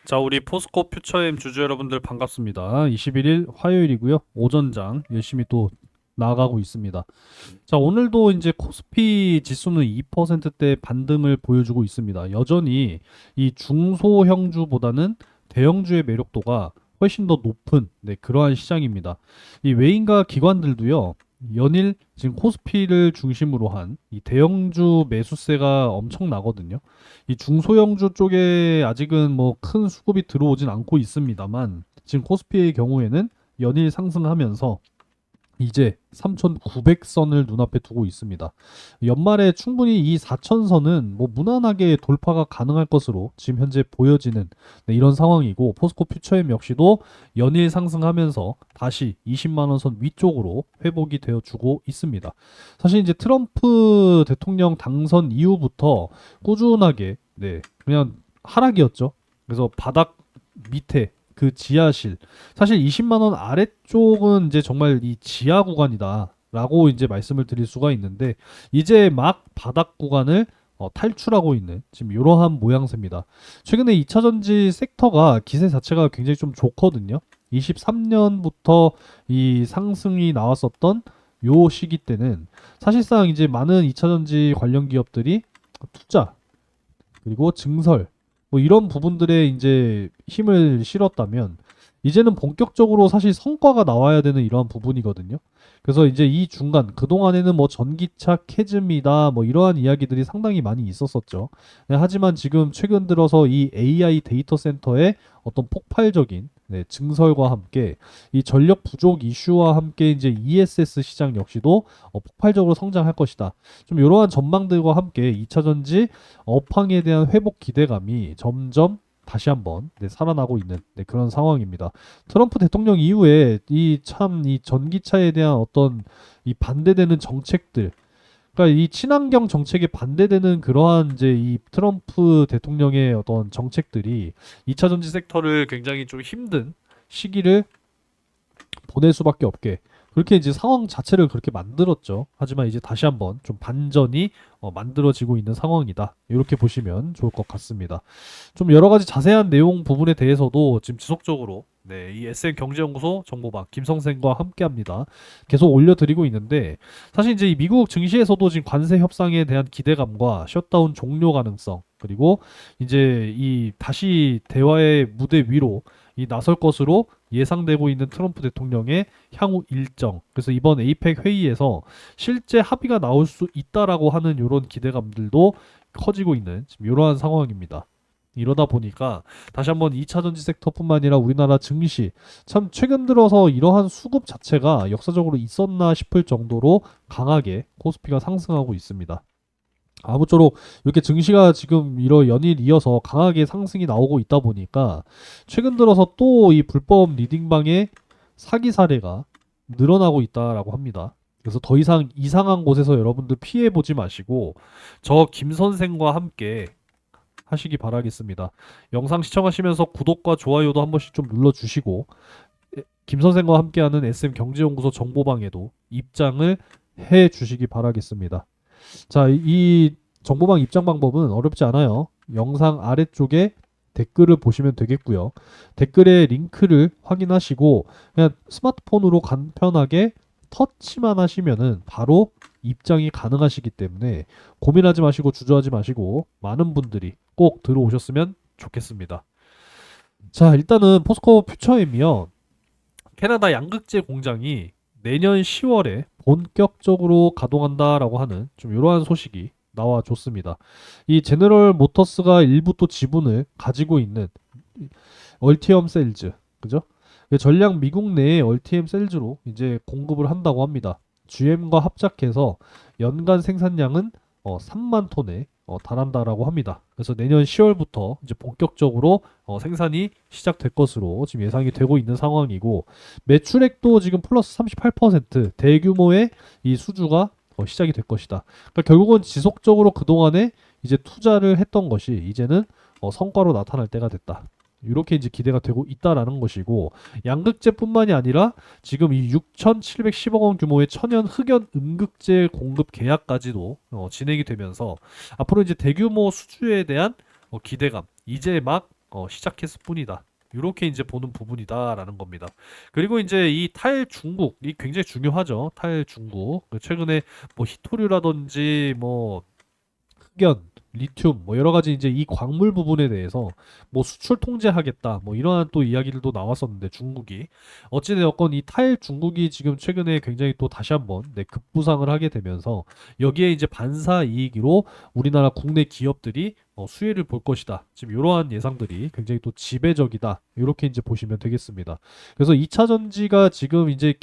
자, 우리 포스코 퓨처엠 주주 여러분들 반갑습니다. 21일 화요일이고요. 오전장 열심히 또 나아가고 있습니다. 자, 오늘도 이제 코스피 지수는 2%대 반등을 보여주고 있습니다. 여전히 이 중소형주보다는 대형주의 매력도가 훨씬 더 높은 그러한 시장입니다. 이 외인과 기관들도요. 연일 지금 코스피를 중심으로 한 이 대형주 매수세가 엄청 나거든요. 이 중소형주 쪽에 아직은 뭐 큰 수급이 들어오진 않고 있습니다만 지금 코스피의 경우에는 연일 상승하면서 이제 3,900선을 눈앞에 두고 있습니다. 연말에 충분히 이 4,000선은 뭐 무난하게 돌파가 가능할 것으로 지금 현재 보여지는 이런 상황이고, 포스코 퓨처엠 역시도 연일 상승하면서 다시 20만 원 선 위쪽으로 회복이 되어 주고 있습니다. 사실 이제 트럼프 대통령 당선 이후부터 꾸준하게 그냥 하락이었죠. 그래서 바닥 밑에 그 지하실, 사실 20만 원 아래쪽은 이제 정말 이 지하 구간이다라고 이제 말씀을 드릴 수가 있는데, 이제 막 바닥 구간을 탈출하고 있는 지금 이러한 모양새입니다. 최근에 2차 전지 섹터가 기세 자체가 굉장히 좀 좋거든요. 23년부터 이 상승이 나왔었던 요 시기 때는 사실상 이제 많은 2차 전지 관련 기업들이 투자 그리고 증설 뭐 이런 부분들에 이제 힘을 실었다면, 이제는 본격적으로 사실 성과가 나와야 되는 이러한 부분이거든요. 그래서 이제 이 중간 그동안에는 뭐 전기차 캐즘이다 뭐 이러한 이야기들이 상당히 많이 있었었죠. 하지만 지금 최근 들어서 이 AI 데이터 센터의 어떤 폭발적인 증설과 함께 이 전력 부족 이슈와 함께 이제 ESS 시장 역시도 폭발적으로 성장할 것이다. 좀 이러한 전망들과 함께 2차 전지 업황에 대한 회복 기대감이 점점 다시 한번 살아나고 있는 그런 상황입니다. 트럼프 대통령 이후에 이 전기차에 대한 어떤 이 반대되는 정책들, 그러니까 이 친환경 정책에 반대되는 그러한 이제 이 트럼프 대통령의 어떤 정책들이 2차 전지 섹터를 굉장히 좀 힘든 시기를 보낼 수밖에 없게, 그렇게 이제 상황 자체를 그렇게 만들었죠. 하지만 이제 다시 한번 좀 반전이 만들어지고 있는 상황이다. 이렇게 보시면 좋을 것 같습니다. 좀 여러 가지 자세한 내용 부분에 대해서도 지금 지속적으로 이 SM 경제연구소 정보방 김성생과 함께합니다. 계속 올려드리고 있는데, 사실 이제 이 미국 증시에서도 지금 관세 협상에 대한 기대감과 셧다운 종료 가능성, 그리고 이제 이 다시 대화의 무대 위로 이 나설 것으로 예상되고 있는 트럼프 대통령의 향후 일정. 그래서 이번 에이펙 회의에서 실제 합의가 나올 수 있다라고 하는 이런 기대감들도 커지고 있는 지금 이러한 상황입니다. 이러다 보니까 다시 한번 2차 전지 섹터뿐만 아니라 우리나라 증시, 참 최근 들어서 이러한 수급 자체가 역사적으로 있었나 싶을 정도로 강하게 코스피가 상승하고 있습니다. 아무쪼록 이렇게 증시가 지금 이러 연일 이어서 강하게 상승이 나오고 있다 보니까 최근 들어서 또 이 불법 리딩방의 사기 사례가 늘어나고 있다라고 합니다. 그래서 더 이상 이상한 곳에서 여러분들 피해 보지 마시고 저 김 선생과 함께 하시기 바라겠습니다. 영상 시청하시면서 구독과 좋아요도 한 번씩 좀 눌러주시고, 김 선생과 함께하는 SM 경제연구소 정보방에도 입장을 해 주시기 바라겠습니다. 자, 이 정보방 입장 방법은 어렵지 않아요. 영상 아래쪽에 댓글을 보시면 되겠고요. 댓글에 링크를 확인하시고 그냥 스마트폰으로 간편하게 터치만 하시면은 바로 입장이 가능하시기 때문에 고민하지 마시고 주저하지 마시고 많은 분들이 꼭 들어오셨으면 좋겠습니다. 자, 일단은 포스코 퓨처엠이요. 캐나다 양극재 공장이 내년 10월에 본격적으로 가동한다라고 하는 좀 이러한 소식이 나와줬습니다. 이 제너럴 모터스가 일부 또 지분을 가지고 있는 얼티엄 셀즈, 그죠? 전략 미국 내의 얼티엄 셀즈로 이제 공급을 한다고 합니다. GM과 합작해서 연간 생산량은 3만 톤에 달한다라고 합니다. 그래서 내년 10월부터 이제 본격적으로 생산이 시작될 것으로 지금 예상이 되고 있는 상황이고, 매출액도 지금 플러스 38% 대규모의 이 수주가 시작이 될 것이다. 그러니까 결국은 지속적으로 그동안에 이제 투자를 했던 것이 이제는 성과로 나타날 때가 됐다. 이렇게 이제 기대가 되고 있다라는 것이고, 양극재뿐만이 아니라 지금 이 6,710억 원 규모의 천연 흑연 음극재 공급 계약까지도 진행이 되면서 앞으로 이제 대규모 수주에 대한 기대감, 이제 막 시작했을 뿐이다. 이렇게 이제 보는 부분이다라는 겁니다. 그리고 이제 이 탈중국이 굉장히 중요하죠. 탈중국. 최근에 뭐 히토류라든지 뭐 흑연, 리튬 뭐 여러 가지 이제 이 광물 부분에 대해서 뭐 수출 통제하겠다 뭐 이러한 또 이야기들도 나왔었는데 중국이 어찌되었건 이 탈중국이 지금 최근에 굉장히 또 다시 한번 급부상을 하게 되면서 여기에 이제 반사 이익으로 우리나라 국내 기업들이 수혜를 볼 것이다. 지금 이러한 예상들이 굉장히 또 지배적이다. 이렇게 이제 보시면 되겠습니다. 그래서 2차 전지가 지금 이제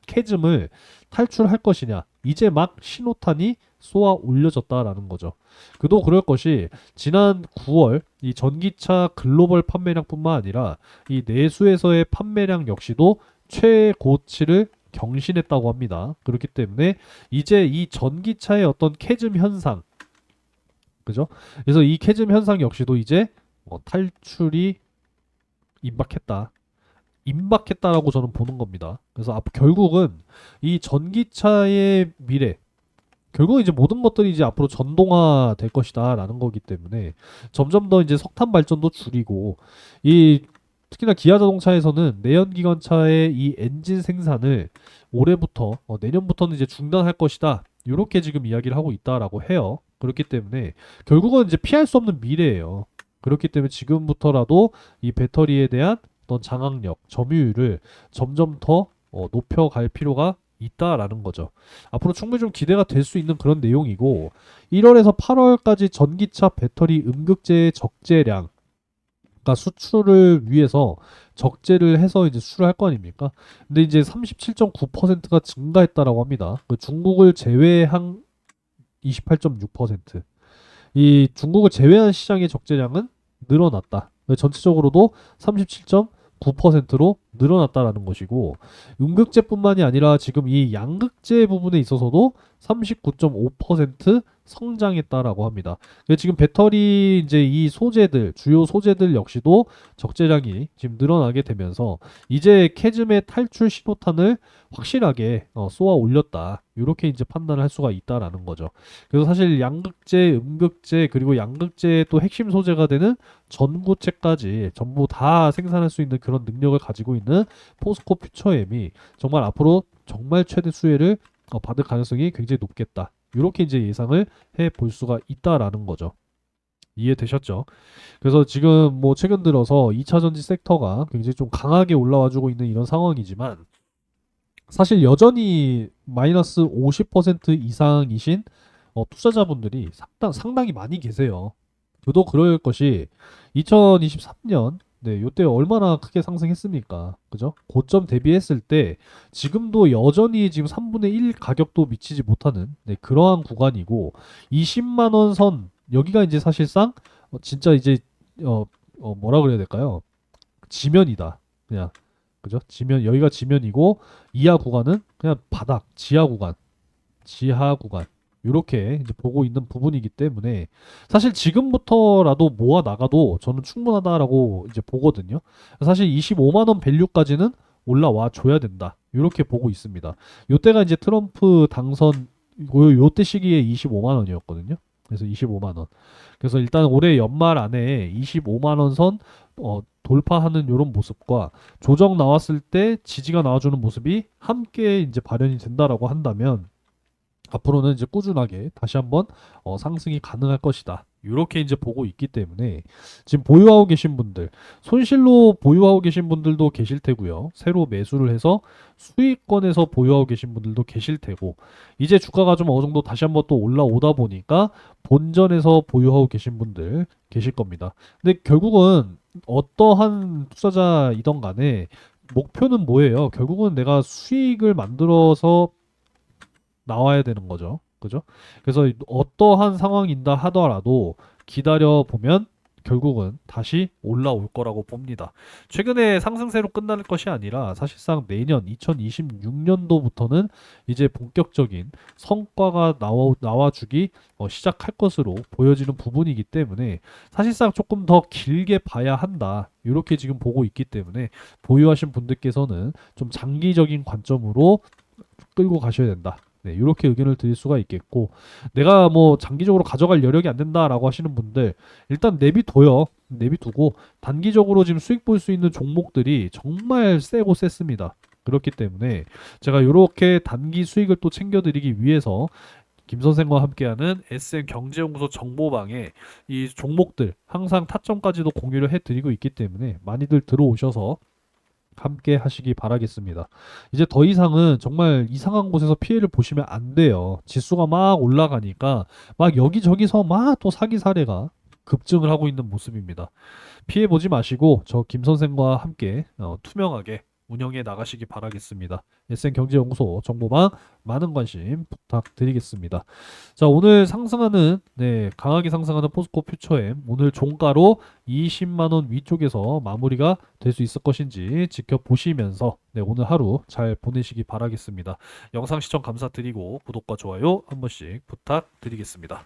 캐즘을 탈출할 것이냐 이제 막 신호탄이 쏘아 올려졌다라는 거죠. 그도 그럴 것이 지난 9월 이 전기차 글로벌 판매량뿐만 아니라 이 내수에서의 판매량 역시도 최고치를 경신했다고 합니다. 그렇기 때문에 이제 이 전기차의 어떤 캐즘 현상, 그죠? 그래서 이 캐즘 현상 역시도 이제 탈출이 임박했다. 임박했다라고 저는 보는 겁니다. 그래서 결국은 이 전기차의 미래, 결국 이제 모든 것들이 이제 앞으로 전동화 될 것이다라는 거기 때문에 점점 더 이제 석탄 발전도 줄이고 이 특히나 기아 자동차에서는 내연기관차의 이 엔진 생산을 올해부터 내년부터는 이제 중단할 것이다. 이렇게 지금 이야기를 하고 있다라고 해요. 그렇기 때문에 결국은 이제 피할 수 없는 미래예요. 그렇기 때문에 지금부터라도 이 배터리에 대한 어떤 장악력, 점유율을 점점 더 높여갈 필요가 있다라는 거죠. 앞으로 충분히 좀 기대가 될 수 있는 그런 내용이고 1월에서 8월까지 전기차 배터리 음극재의 적재량, 그러니까 수출을 위해서 적재를 해서 이제 수출할 거 아닙니까? 근데 이제 37.9%가 증가했다라고 합니다. 그 중국을 제외한 28.6%. 이 중국을 제외한 시장의 적재량은 늘어났다. 전체적으로도 37.9%로 늘어났다라는 것이고 음극재뿐만이 아니라 지금 이 양극재 부분에 있어서도 39.5% 성장했다라고 합니다. 지금 배터리 이제 이 소재들 주요 소재들 역시도 적재량이 지금 늘어나게 되면서 이제 캐즘의 탈출 신호탄을 확실하게 쏘아 올렸다. 이렇게 이제 판단을 할 수가 있다라는 거죠. 그래서 사실 양극재, 음극재 그리고 양극재의 또 핵심 소재가 되는 전구체까지 전부 다 생산할 수 있는 그런 능력을 가지고 있는 포스코 퓨처엠이 정말 앞으로 정말 최대 수혜를 받을 가능성이 굉장히 높겠다. 이렇게 이제 예상을 해 볼 수가 있다라는 거죠. 이해되셨죠? 그래서 지금 뭐 최근 들어서 2차 전지 섹터가 굉장히 좀 강하게 올라와 주고 있는 이런 상황이지만 사실 여전히 마이너스 50% 이상이신 투자자분들이 상당히 많이 계세요. 저도 그럴 것이 2023년 요때 얼마나 크게 상승했습니까? 그죠? 고점 대비했을 때 지금도 여전히 지금 3분의 1 가격도 미치지 못하는 그러한 구간이고 20만 원 선 여기가 이제 사실상 진짜 이제 뭐라 그래야 될까요? 지면이다. 그냥 그죠? 지면 여기가 지면이고 이하 구간은 그냥 바닥, 지하 구간 이렇게 이제 보고 있는 부분이기 때문에 사실 지금부터라도 모아 나가도 저는 충분하다라고 이제 보거든요. 사실 25만 원 밸류까지는 올라와 줘야 된다. 이렇게 보고 있습니다. 요때가 이제 트럼프 당선 요때 시기에 25만 원이었거든요. 그래서 25만 원. 그래서 일단 올해 연말 안에 25만 원 선 돌파하는 이런 모습과 조정 나왔을 때 지지가 나와주는 모습이 함께 이제 발현이 된다라고 한다면 앞으로는 이제 꾸준하게 다시 한번 상승이 가능할 것이다. 이렇게 이제 보고 있기 때문에 지금 보유하고 계신 분들, 손실로 보유하고 계신 분들도 계실 테고요. 새로 매수를 해서 수익권에서 보유하고 계신 분들도 계실 테고 이제 주가가 좀 어느 정도 다시 한번 또 올라오다 보니까 본전에서 보유하고 계신 분들 계실 겁니다. 근데 결국은 어떠한 투자자이던 간에 목표는 뭐예요? 결국은 내가 수익을 만들어서 나와야 되는 거죠. 그죠? 그래서 어떠한 상황인다 하더라도 기다려 보면 결국은 다시 올라올 거라고 봅니다. 최근에 상승세로 끝날 것이 아니라 사실상 내년 2026년도부터는 이제 본격적인 성과가 나와주기 시작할 것으로 보여지는 부분이기 때문에 사실상 조금 더 길게 봐야 한다. 이렇게 지금 보고 있기 때문에 보유하신 분들께서는 좀 장기적인 관점으로 끌고 가셔야 된다. 이렇게 의견을 드릴 수가 있겠고 내가 뭐 장기적으로 가져갈 여력이 안 된다라고 하시는 분들 일단 내비둬요. 내비두고 단기적으로 지금 수익 볼 수 있는 종목들이 정말 세고 셌습니다. 그렇기 때문에 제가 이렇게 단기 수익을 또 챙겨드리기 위해서 김 선생과 함께하는 SM 경제연구소 정보방에 이 종목들 항상 타점까지도 공유를 해드리고 있기 때문에 많이들 들어오셔서 함께 하시기 바라겠습니다. 이제 더 이상은 정말 이상한 곳에서 피해를 보시면 안 돼요. 지수가 막 올라가니까 막 여기저기서 막 또 사기 사례가 급증을 하고 있는 모습입니다. 피해 보지 마시고 저 김 선생과 함께 투명하게 운영해 나가시기 바라겠습니다. SN경제연구소 정보방 많은 관심 부탁드리겠습니다. 자, 오늘 상승하는 강하게 상승하는 포스코 퓨처엠 오늘 종가로 20만 원 위쪽에서 마무리가 될 수 있을 것인지 지켜보시면서 오늘 하루 잘 보내시기 바라겠습니다. 영상 시청 감사드리고 구독과 좋아요 한 번씩 부탁드리겠습니다.